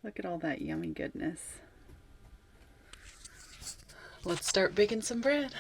Look at all that yummy goodness. Let's start baking some bread.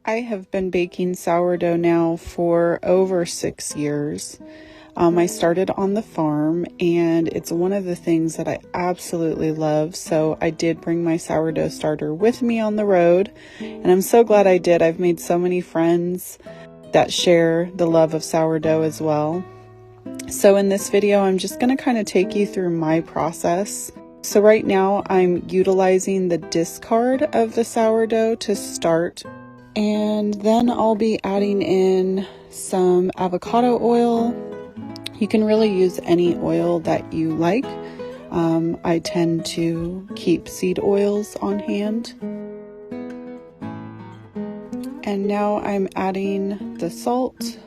I have been baking sourdough now for over 6 years. I started on the farm, and it's one of the things that I absolutely love. So I did bring my sourdough starter with me on the road, and I'm so glad I did. I've made so many friends that share the love of sourdough as well. So in this video, I'm just going to kind of take you through my process. So right now I'm utilizing the discard of the sourdough to start. And then I'll be adding in some avocado oil. You can really use any oil that you like. I tend to keep seed oils on hand. And now I'm adding the salt.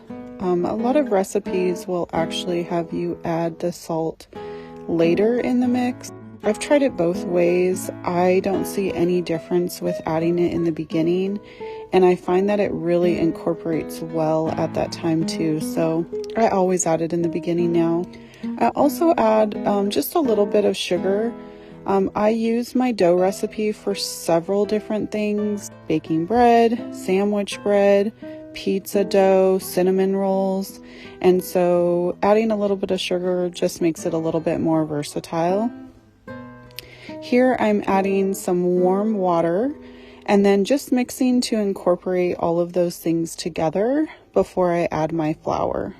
A lot of recipes will actually have you add the salt later in the mix. I've tried it both ways. I don't see any difference with adding it in the beginning, and I find that it really incorporates well at that time too. So I always add it in the beginning now. I also add just a little bit of sugar. I use my dough recipe for several different things: baking bread, sandwich bread, pizza dough, cinnamon rolls. And so adding a little bit of sugar just makes it a little bit more versatile. Here I'm adding some warm water and then just mixing to incorporate all of those things together before I add my flour.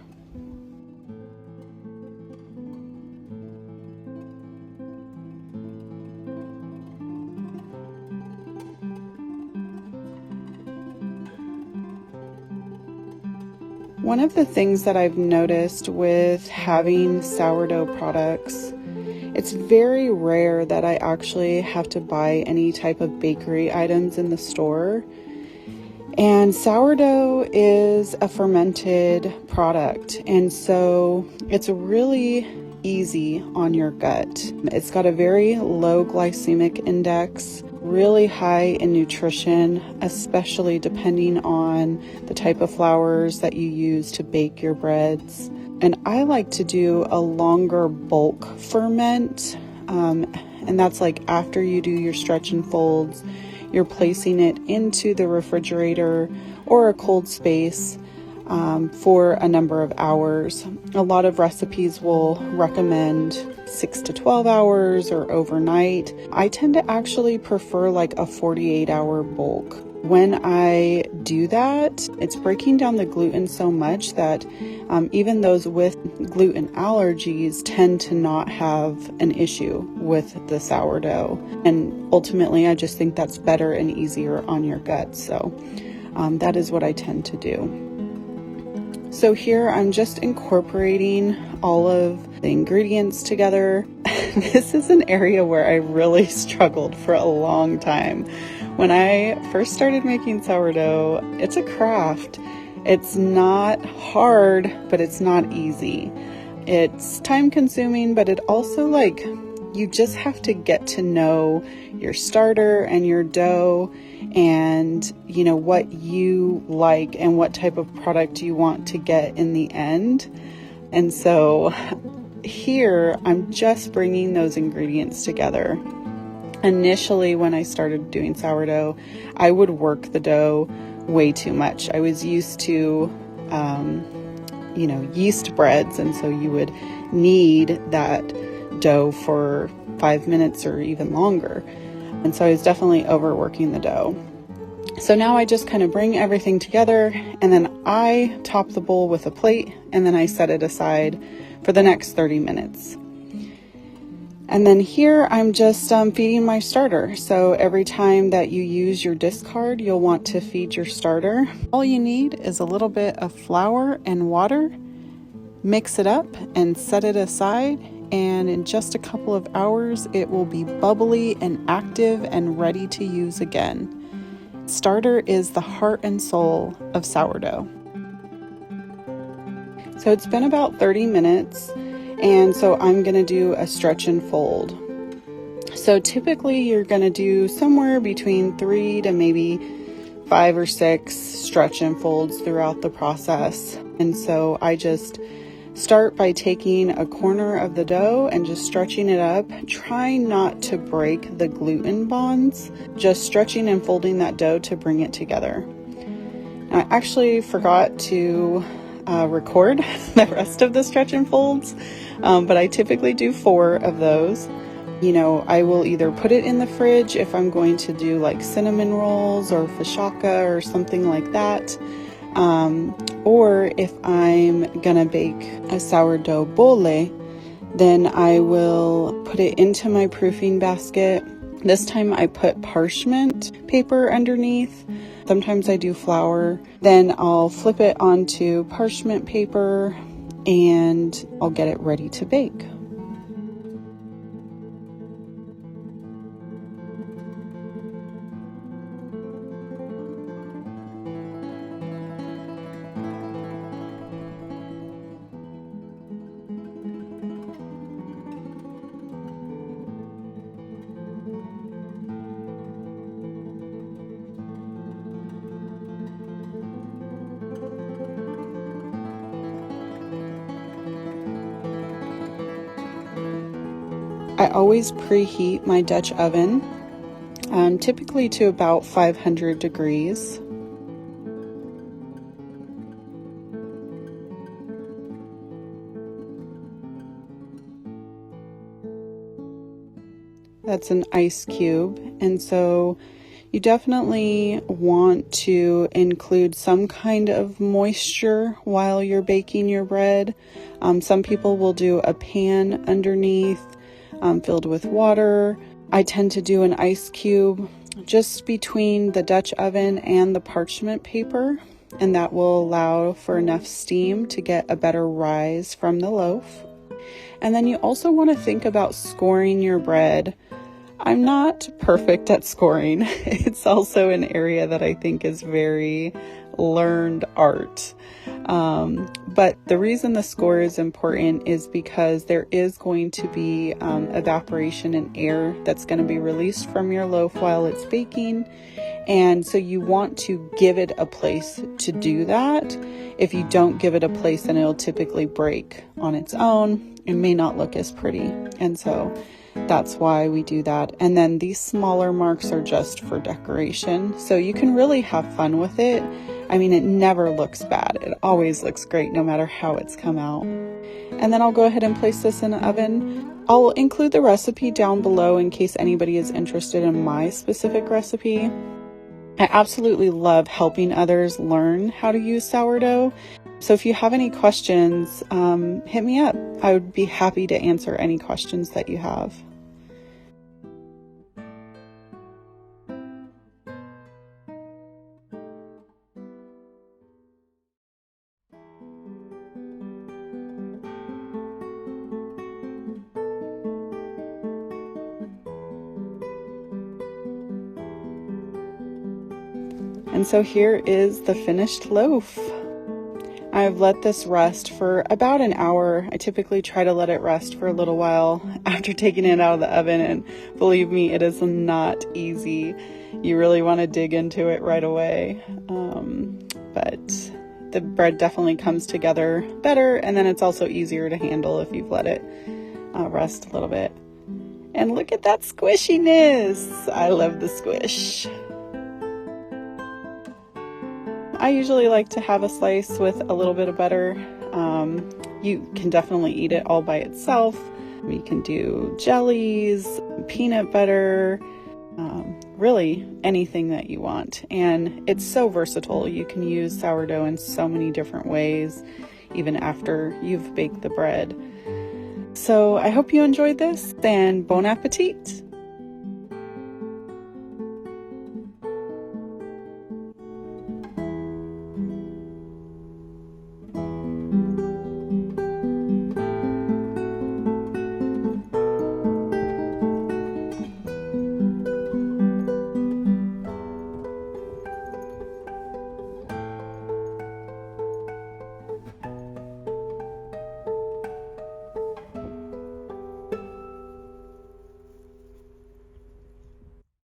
One of the things that I've noticed with having sourdough products, it's very rare that I actually have to buy any type of bakery items in the store. And sourdough is a fermented product, and so it's really easy on your gut. It's got a very low glycemic index, really high in nutrition, especially depending on the type of flours that you use to bake your breads. And I like to do a longer bulk ferment, and that's like after you do your stretch and folds, you're placing it into the refrigerator or a cold space for a number of hours. A lot of recipes will recommend 6 to 12 hours or overnight. I tend to actually prefer like a 48-hour bulk. When I do that, it's breaking down the gluten so much that even those with gluten allergies tend to not have an issue with the sourdough. And ultimately, I just think that's better and easier on your gut. So that is what I tend to do. So here I'm just incorporating all of the ingredients together. This is an area where I really struggled for a long time. When I first started making sourdough, it's a craft. It's not hard, but it's not easy. It's time consuming, but it also you just have to get to know your starter and your dough and what you like and what type of product you want to get in the end. And so here I'm just bringing those ingredients together. Initially, when I started doing sourdough, I would work the dough way too much. I was used to, yeast breads, and so you would knead that dough for 5 minutes or even longer. And so I was definitely overworking the dough. So now I just kind of bring everything together, and then I top the bowl with a plate, and then I set it aside for the next 30 minutes. And then here I'm just feeding my starter. So every time that you use your discard, you'll want to feed your starter. All you need is a little bit of flour and water. Mix it up and set it aside, and in just a couple of hours it will be bubbly and active and ready to use again. Starter is the heart and soul of sourdough. So it's been about 30 minutes, and so I'm going to do a stretch and fold. So typically you're going to do somewhere between 3 to maybe 5 or 6 stretch and folds throughout the process. And so I just start by taking a corner of the dough and just stretching it up, trying not to break the gluten bonds, just stretching and folding that dough to bring it together. Now, I actually forgot to record the rest of the stretch and folds, but I typically do 4 of those. You know, I will either put it in the fridge if I'm going to do like cinnamon rolls or fashaka or something like that. Or if I'm gonna bake a sourdough bole, then I will put it into my proofing basket. This time I put parchment paper underneath. Sometimes I do flour. Then I'll flip it onto parchment paper and I'll get it ready to bake. I always preheat my Dutch oven, typically to about 500 degrees. That's an ice cube, and so you definitely want to include some kind of moisture while you're baking your bread. Some people will do a pan underneath filled with water. I tend to do an ice cube just between the Dutch oven and the parchment paper, and that will allow for enough steam to get a better rise from the loaf. And then you also want to think about scoring your bread. I'm not perfect at scoring. It's also an area that I think is very learned art. But the reason the score is important is because there is going to be evaporation and air that's going to be released from your loaf while it's baking. And so you want to give it a place to do that. If you don't give it a place, then it'll typically break on its own. It may not look as pretty. And so that's why we do that. And then these smaller marks are just for decoration. So you can really have fun with it. I mean, it never looks bad. It always looks great no matter how it's come out. And then I'll go ahead and place this in the oven. I'll include the recipe down below in case anybody is interested in my specific recipe. I absolutely love helping others learn how to use sourdough. So if you have any questions, hit me up. I would be happy to answer any questions that you have. And so here is the finished loaf. I've let this rest for about an hour. I typically try to let it rest for a little while after taking it out of the oven, and believe me, it is not easy. You really want to dig into it right away. But the bread definitely comes together better, and then it's also easier to handle if you've let it rest a little bit. And look at that squishiness! I love the squish. I usually like to have a slice with a little bit of butter. You can definitely eat it all by itself. You can do jellies, peanut butter, really anything that you want. And it's so versatile. You can use sourdough in so many different ways, even after you've baked the bread. So I hope you enjoyed this, and bon appetit!